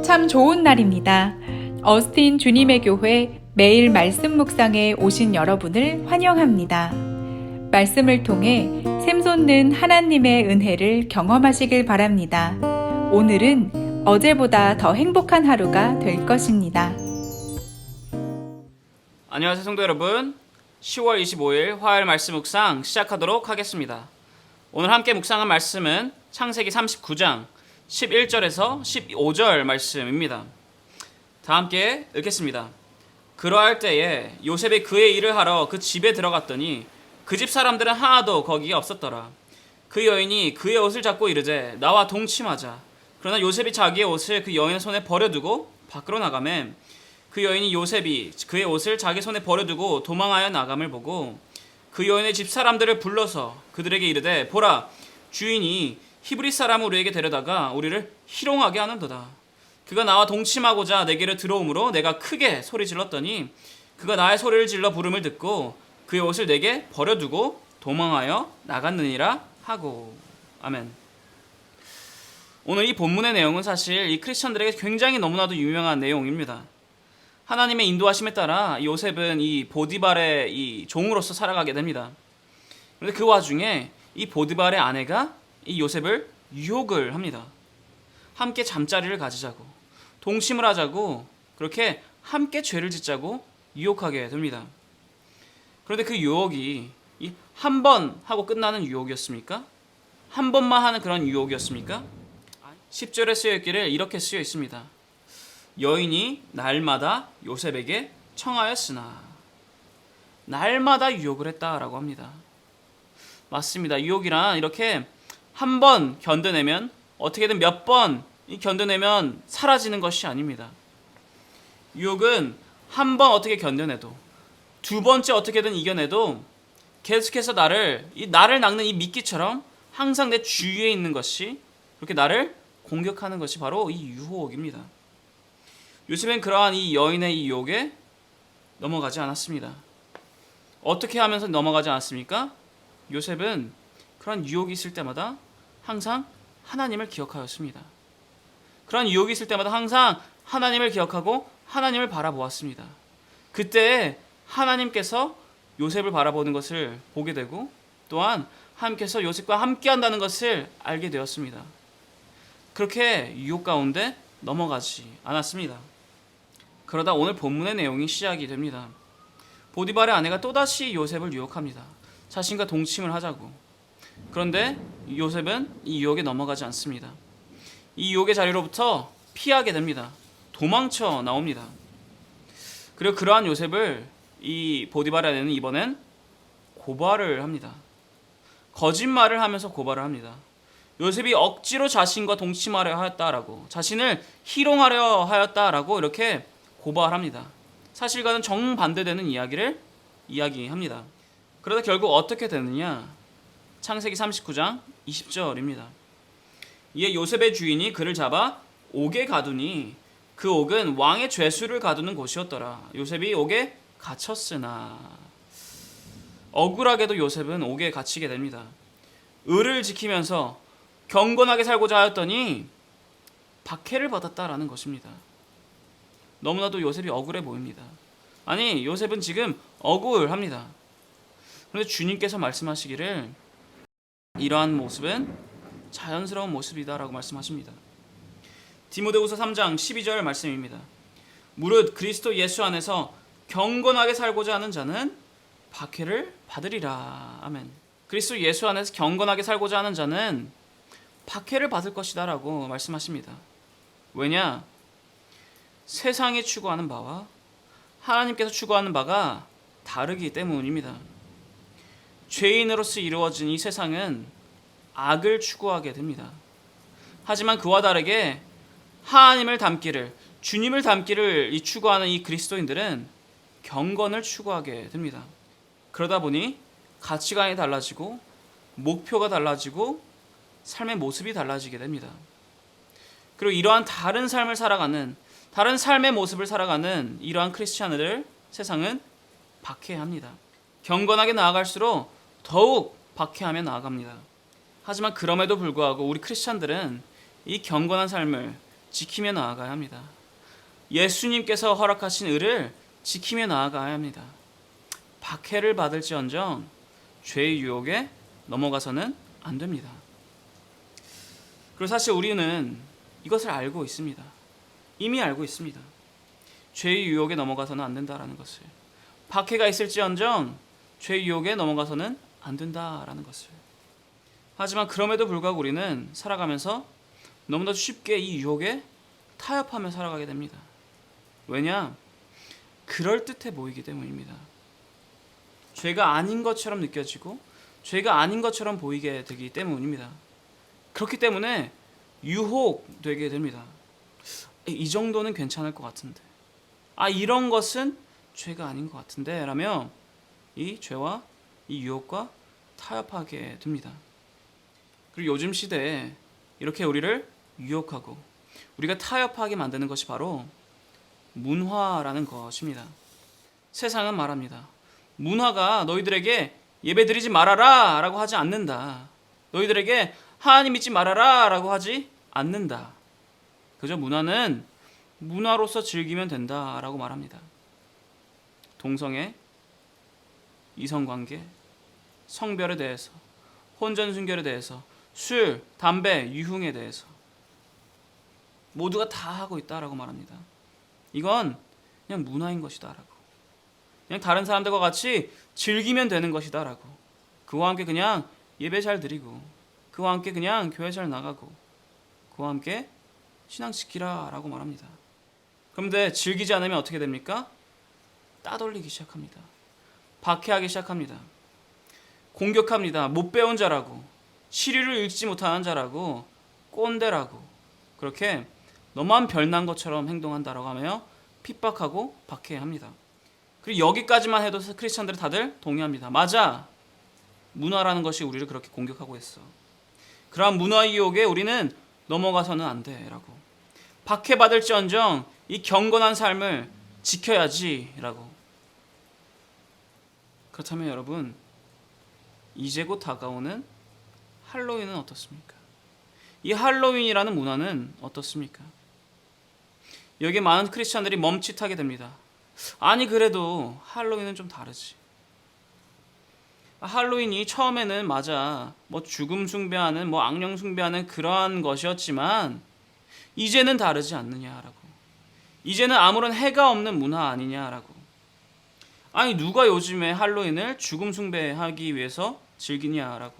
참 좋은 날입니다. 어스틴 주님의 교회 매일 말씀 묵상에 오신 여러분을 환영합니다. 말씀을 통해 샘솟는 하나님의 은혜를 경험하시길 바랍니다. 오늘은 어제보다 더 행복한 하루가 될 것입니다. 안녕하세요 성도 여러분. 10월 25일 화요일 말씀 묵상 시작하도록 하겠습니다. 오늘 함께 묵상한 말씀은 창세기 39장 11절에서 15절 말씀입니다. 다 함께 읽겠습니다. 그러할 때에 요셉이 그의 일을 하러 그 집에 들어갔더니 그 집 사람들은 하나도 거기에 없었더라. 그 여인이 그의 옷을 잡고 이르되 나와 동침하자. 그러나 요셉이 자기의 옷을 그 여인의 손에 버려두고 밖으로 나가매 그 여인이 요셉이 그의 옷을 자기 손에 버려두고 도망하여 나감을 보고 그 여인의 집 사람들을 불러서 그들에게 이르되 보라, 주인이 히브리 사람을 우리에게 데려다가 우리를 희롱하게 하는도다. 그가 나와 동침하고자 내게로 들어오므로 내가 크게 소리 질렀더니 그가 나의 소리를 질러 부름을 듣고 그의 옷을 내게 버려두고 도망하여 나갔느니라 하고. 아멘. 오늘 이 본문의 내용은 사실 이 크리스천들에게 굉장히 너무나도 유명한 내용입니다. 하나님의 인도하심에 따라 요셉은 이 보디발의 이 종으로서 살아가게 됩니다. 그런데 그 와중에 이 보디발의 아내가 이 요셉을 유혹을 합니다. 함께 잠자리를 가지자고, 동침을 하자고, 그렇게 함께 죄를 짓자고 유혹하게 됩니다. 그런데 그 유혹이 한 번 하고 끝나는 유혹이었습니까? 한 번만 하는 그런 유혹이었습니까? 10절에 쓰여있기를 이렇게 쓰여 있습니다. 여인이 날마다 요셉에게 청하였으나. 날마다 유혹을 했다라고 합니다. 맞습니다. 유혹이란 이렇게 한 번 견뎌내면, 어떻게든 몇 번 견뎌내면 사라지는 것이 아닙니다. 유혹은 한 번 어떻게 견뎌내도, 두 번째 어떻게든 이겨내도 계속해서 나를 낚는 이 미끼처럼 항상 내 주위에 있는 것이, 그렇게 나를 공격하는 것이 바로 이 유혹입니다. 요셉은 그러한 이 여인의 이 유혹에 넘어가지 않았습니다. 어떻게 하면서 넘어가지 않았습니까? 요셉은 그런 유혹이 있을 때마다 항상 하나님을 기억하였습니다. 그런 유혹이 있을 때마다 항상 하나님을 기억하고 하나님을 바라보았습니다. 그때 하나님께서 요셉을 바라보는 것을 보게 되고 또한 하나님께서 요셉과 함께한다는 것을 알게 되었습니다. 그렇게 유혹 가운데 넘어가지 않았습니다. 그러다 오늘 본문의 내용이 시작이 됩니다. 보디발의 아내가 또다시 요셉을 유혹합니다. 자신과 동침을 하자고. 그런데 요셉은 이 유혹에 넘어가지 않습니다. 이 유혹의 자리로부터 피하게 됩니다. 도망쳐 나옵니다. 그리고 그러한 요셉을 이 보디발의 아내는 이번엔 고발을 합니다. 거짓말을 하면서 고발을 합니다. 요셉이 억지로 자신과 동침하려 하였다라고, 자신을 희롱하려 하였다라고 이렇게 고발합니다. 사실과는 정반대되는 이야기를 이야기합니다. 그러다 결국 어떻게 되느냐? 창세기 39장 20절입니다. 이에 요셉의 주인이 그를 잡아 옥에 가두니 그 옥은 왕의 죄수를 가두는 곳이었더라. 요셉이 옥에 갇혔으나. 억울하게도 요셉은 옥에 갇히게 됩니다. 의를 지키면서 경건하게 살고자 하였더니 박해를 받았다라는 것입니다. 너무나도 요셉이 억울해 보입니다. 아니, 요셉은 지금 억울합니다. 그런데 주님께서 말씀하시기를 이러한 모습은 자연스러운 모습이다라고 말씀하십니다. 디모데후서 3장 12절 말씀입니다. 무릇 그리스도 예수 안에서 경건하게 살고자 하는 자는 박해를 받으리라. 아멘. 그리스도 예수 안에서 경건하게 살고자 하는 자는 박해를 받을 것이다 라고 말씀하십니다. 왜냐? 세상이 추구하는 바와 하나님께서 추구하는 바가 다르기 때문입니다. 죄인으로서 이루어진 이 세상은 악을 추구하게 됩니다. 하지만 그와 다르게 하나님을 닮기를, 주님을 닮기를 추구하는 이 그리스도인들은 경건을 추구하게 됩니다. 그러다 보니 가치관이 달라지고 목표가 달라지고 삶의 모습이 달라지게 됩니다. 그리고 이러한 다른 삶을 살아가는, 다른 삶의 모습을 살아가는 이러한 크리스찬들을 세상은 박해합니다. 경건하게 나아갈수록 더욱 박해하며 나아갑니다. 하지만 그럼에도 불구하고 우리 크리스찬들은 이 경건한 삶을 지키며 나아가야 합니다. 예수님께서 허락하신 의를 지키며 나아가야 합니다. 박해를 받을지언정 죄의 유혹에 넘어가서는 안 됩니다. 그리고 사실 우리는 이것을 알고 있습니다. 이미 알고 있습니다. 죄의 유혹에 넘어가서는 안 된다라는 것을. 박해가 있을지언정 죄의 유혹에 넘어가서는 안 된다라는 것을. 하지만 그럼에도 불구하고 우리는 살아가면서 너무나 쉽게 이 유혹에 타협하며 살아가게 됩니다. 왜냐? 그럴듯해 보이기 때문입니다. 죄가 아닌 것처럼 느껴지고 죄가 아닌 것처럼 보이게 되기 때문입니다. 그렇기 때문에 유혹되게 됩니다. 이 정도는 괜찮을 것 같은데, 이런 것은 죄가 아닌 것 같은데 라며 이 죄와 이 유혹과 타협하게 됩니다. 그리고 요즘 시대에 이렇게 우리를 유혹하고 우리가 타협하게 만드는 것이 바로 문화라는 것입니다. 세상은 말합니다. 문화가 너희들에게 예배드리지 말아라 라고 하지 않는다. 너희들에게 하나님 믿지 말아라 라고 하지 않는다. 그저 문화는 문화로서 즐기면 된다 라고 말합니다. 동성애, 이성관계, 성별에 대해서, 혼전순결에 대해서, 술, 담배, 유흥에 대해서 모두가 다 하고 있다라고 말합니다. 이건 그냥 문화인 것이다라고. 그냥 다른 사람들과 같이 즐기면 되는 것이다라고. 그와 함께 그냥 예배 잘 드리고, 그와 함께 그냥 교회 잘 나가고, 그와 함께 신앙 지키라라고 말합니다. 그런데 즐기지 않으면 어떻게 됩니까? 따돌리기 시작합니다. 박해하기 시작합니다. 공격합니다. 못 배운 자라고, 시리를 읽지 못하는 자라고, 꼰대라고, 그렇게 너만 별난 것처럼 행동한다라고 하며 핍박하고 박해합니다. 그리고 여기까지만 해도 크리스천들은 다들 동의합니다. 맞아, 문화라는 것이 우리를 그렇게 공격하고 있어. 그러한 문화 유혹에 우리는 넘어가서는 안 돼 라고. 박해받을지언정 이 경건한 삶을 지켜야지 라고. 그렇다면 여러분, 이제 곧 다가오는 할로윈은 어떻습니까? 이 할로윈이라는 문화는 어떻습니까? 여기에 많은 크리스천들이 멈칫하게 됩니다. 아니 그래도 할로윈은 좀 다르지. 할로윈이 처음에는 맞아 죽음 숭배하는 악령 숭배하는 그러한 것이었지만 이제는 다르지 않느냐라고. 이제는 아무런 해가 없는 문화 아니냐라고. 아니 누가 요즘에 할로윈을 죽음 숭배하기 위해서 즐기냐라고.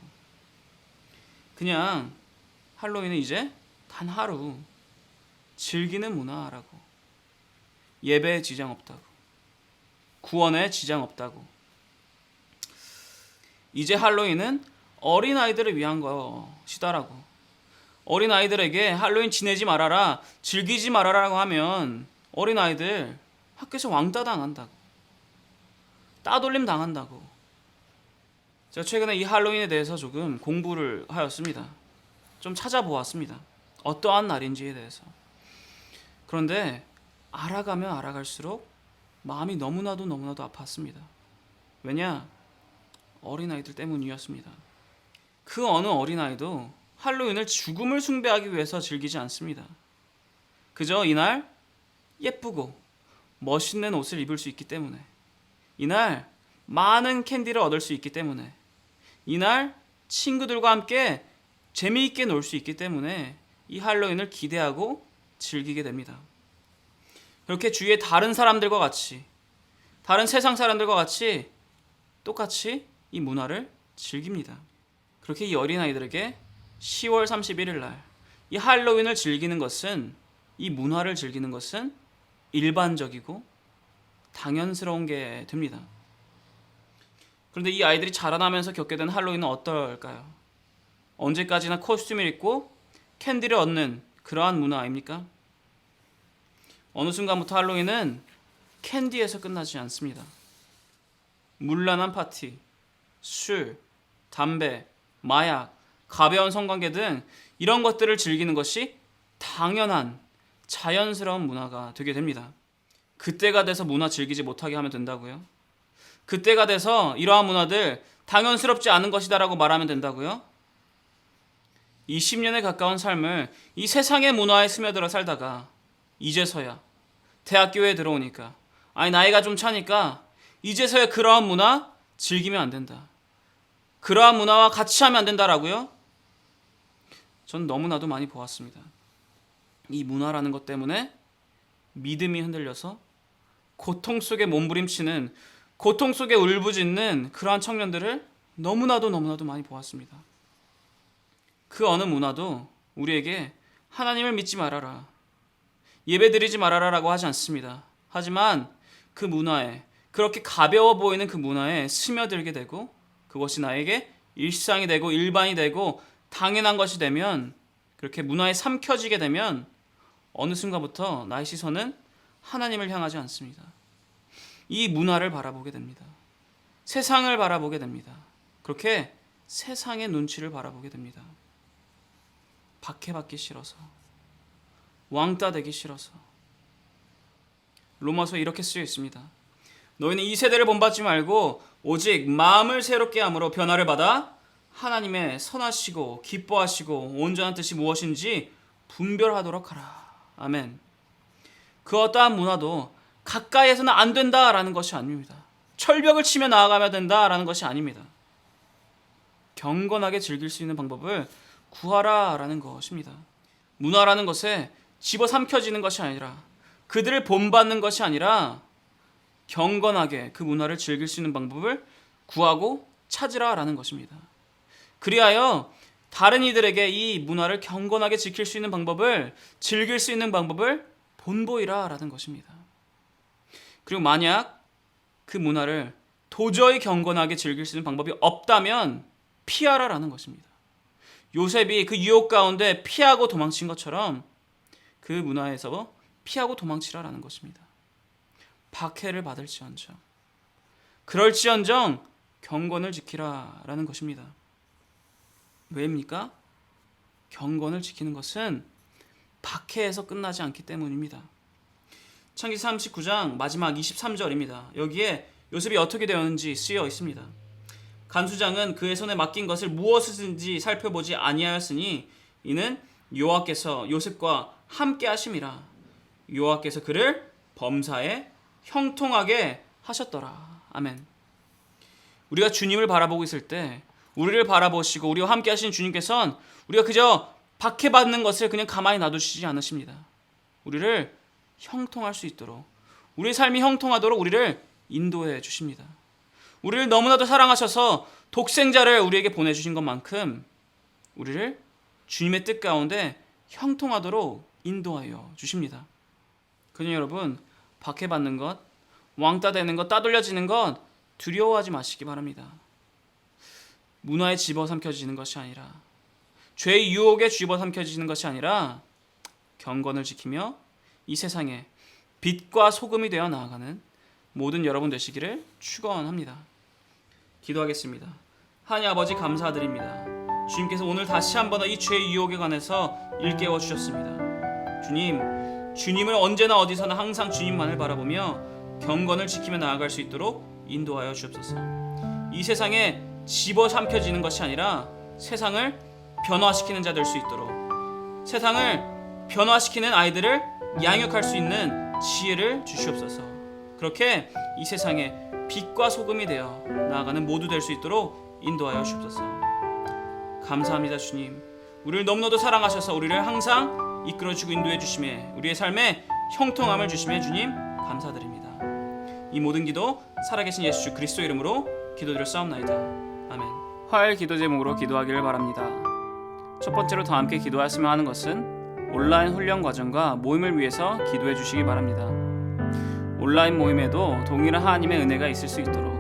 그냥 할로윈은 이제 단 하루 즐기는 문화라고. 예배에 지장 없다고. 구원에 지장 없다고. 이제 할로윈은 어린아이들을 위한 것이다라고. 어린아이들에게 할로윈 지내지 말아라, 즐기지 말아라고 하면 어린아이들 학교에서 왕따 당한다고. 따돌림 당한다고. 제가 최근에 이 할로윈에 대해서 조금 공부를 하였습니다. 좀 찾아보았습니다. 어떠한 날인지에 대해서. 그런데 알아가면 알아갈수록 마음이 너무나도 아팠습니다. 왜냐? 어린아이들 때문이었습니다. 그 어느 어린아이도 할로윈을 죽음을 숭배하기 위해서 즐기지 않습니다. 그저 이날 예쁘고 멋있는 옷을 입을 수 있기 때문에, 이날 많은 캔디를 얻을 수 있기 때문에, 이날 친구들과 함께 재미있게 놀 수 있기 때문에 이 할로윈을 기대하고 즐기게 됩니다. 그렇게 주위의 다른 사람들과 같이, 다른 세상 사람들과 같이 똑같이 이 문화를 즐깁니다. 그렇게 이 어린아이들에게 10월 31일 날 이 할로윈을 즐기는 것은, 이 문화를 즐기는 것은 일반적이고 당연스러운 게 됩니다. 그런데 이 아이들이 자라나면서 겪게 된 할로윈은 어떨까요? 언제까지나 코스튬을 입고 캔디를 얻는 그러한 문화 아닙니까? 어느 순간부터 할로윈은 캔디에서 끝나지 않습니다. 문란한 파티, 술, 담배, 마약, 가벼운 성관계 등 이런 것들을 즐기는 것이 당연한 자연스러운 문화가 되게 됩니다. 그때가 돼서 문화 즐기지 못하게 하면 된다고요? 그때가 돼서 이러한 문화들 당연스럽지 않은 것이다라고 말하면 된다고요? 20년에 가까운 삶을 이 세상의 문화에 스며들어 살다가 이제서야 대학교에 들어오니까, 아니 나이가 좀 차니까 이제서야 그러한 문화 즐기면 안 된다, 그러한 문화와 같이 하면 안 된다라고요? 전 너무나도 많이 보았습니다. 이 문화라는 것 때문에 믿음이 흔들려서 고통 속에 몸부림치는, 고통 속에 울부짖는 그러한 청년들을 너무나도 많이 보았습니다. 그 어느 문화도 우리에게 하나님을 믿지 말아라, 예배드리지 말아라 라고 하지 않습니다. 하지만 그 문화에, 그렇게 가벼워 보이는 그 문화에 스며들게 되고 그것이 나에게 일상이 되고 일반이 되고 당연한 것이 되면, 그렇게 문화에 삼켜지게 되면 어느 순간부터 나의 시선은 하나님을 향하지 않습니다. 이 문화를 바라보게 됩니다. 세상을 바라보게 됩니다. 그렇게 세상의 눈치를 바라보게 됩니다. 박해받기 싫어서, 왕따 되기 싫어서. 로마서에 이렇게 쓰여 있습니다. 너희는 이 세대를 본받지 말고 오직 마음을 새롭게 함으로 변화를 받아 하나님의 선하시고 기뻐하시고 온전한 뜻이 무엇인지 분별하도록 하라. 아멘. 그 어떠한 문화도 가까이에서는 안 된다라는 것이 아닙니다. 철벽을 치며 나아가면 된다라는 것이 아닙니다. 경건하게 즐길 수 있는 방법을 구하라라는 것입니다. 문화라는 것에 집어삼켜지는 것이 아니라, 그들을 본받는 것이 아니라 경건하게 그 문화를 즐길 수 있는 방법을 구하고 찾으라라는 것입니다. 그리하여 다른 이들에게 이 문화를 경건하게 지킬 수 있는 방법을, 즐길 수 있는 방법을 본보이라라는 것입니다. 그리고 만약 그 문화를 도저히 경건하게 즐길 수 있는 방법이 없다면 피하라라는 것입니다. 요셉이 그 유혹 가운데 피하고 도망친 것처럼 그 문화에서 피하고 도망치라라는 것입니다. 박해를 받을지언정, 그럴지언정 경건을 지키라라는 것입니다. 왜입니까? 경건을 지키는 것은 박해에서 끝나지 않기 때문입니다. 창세기 39장 마지막 23절입니다. 여기에 요셉이 어떻게 되었는지 쓰여 있습니다. 간수장은 그의 손에 맡긴 것을 무엇이든지 살펴보지 아니하였으니 이는 여호와께서 요셉과 함께 하심이라. 여호와께서 그를 범사에 형통하게 하셨더라. 아멘. 우리가 주님을 바라보고 있을 때, 우리를 바라보시고 우리와 함께 하신 주님께서는 우리가 그저 박해받는 것을 그냥 가만히 놔두시지 않으십니다. 우리를 형통할 수 있도록, 우리의 삶이 형통하도록 우리를 인도해 주십니다. 우리를 너무나도 사랑하셔서 독생자를 우리에게 보내주신 것만큼 우리를 주님의 뜻 가운데 형통하도록 인도하여 주십니다. 그러니 여러분, 박해받는 것, 왕따 되는 것, 따돌려지는 것 두려워하지 마시기 바랍니다. 문화에 집어삼켜지는 것이 아니라, 죄의 유혹에 집어삼켜지는 것이 아니라 경건을 지키며 이 세상에 빛과 소금이 되어 나아가는 모든 여러분 되시기를 축원합니다. 기도하겠습니다. 하나님 아버지, 감사드립니다. 주님께서 오늘 다시 한번 이 죄의 유혹에 관해서 일깨워 주셨습니다. 주님을 언제나 어디서나 항상 주님만을 바라보며 경건을 지키며 나아갈 수 있도록 인도하여 주옵소서. 이 세상에 집어삼켜지는 것이 아니라 세상을 변화시키는 자 될 수 있도록, 세상을 변화시키는 아이들을 양육할 수 있는 지혜를 주시옵소서. 그렇게 이 세상에 빛과 소금이 되어 나아가는 모두 될 수 있도록 인도하여 주옵소서. 감사합니다. 주님, 우리를 너무나도 사랑하셔서 우리를 항상 이끌어주고 인도해 주심에, 우리의 삶에 형통함을 주심에 주님 감사드립니다. 이 모든 기도 살아계신 예수 그리스도 이름으로 기도드렸사옵나이다. 아멘. 화요일 기도 제목으로 기도하기를 바랍니다. 첫 번째로 다 함께 기도하였으면 하는 것은 온라인 훈련 과정과 모임을 위해서 기도해 주시기 바랍니다. 온라인 모임에도 동일한 하나님의 은혜가 있을 수 있도록,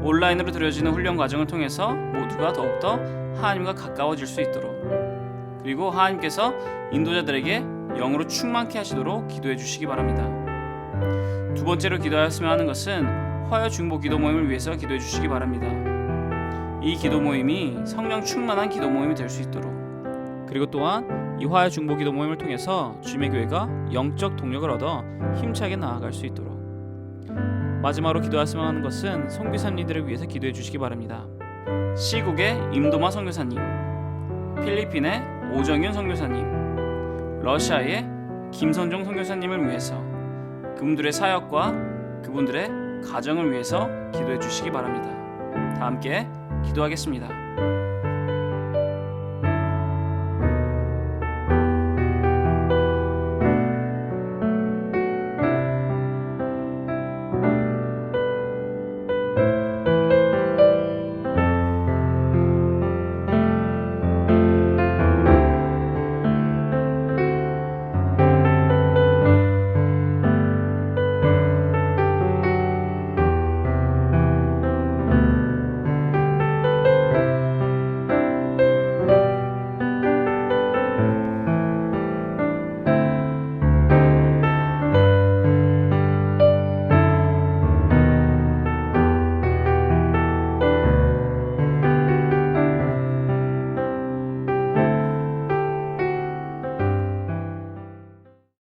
온라인으로 드려지는 훈련 과정을 통해서 모두가 더욱더 하나님과 가까워질 수 있도록, 그리고 하나님께서 인도자들에게 영으로 충만케 하시도록 기도해 주시기 바랍니다. 두 번째로 기도하였으면 하는 것은 화요 중보 기도 모임을 위해서 기도해 주시기 바랍니다. 이 기도 모임이 성령 충만한 기도 모임이 될 수 있도록, 그리고 또한 이 화요 중보 기도 모임을 통해서 주님의 교회가 영적 동력을 얻어 힘차게 나아갈 수 있도록, 마지막으로 기도하였으면 하는 것은 선교사님들을 위해서 기도해 주시기 바랍니다. 시국의 임도마 선교사님, 필리핀의 오정윤 선교사님, 러시아의 김선종 선교사님을 위해서 그분들의 사역과 그분들의 가정을 위해서 기도해 주시기 바랍니다. 다 함께 기도하겠습니다.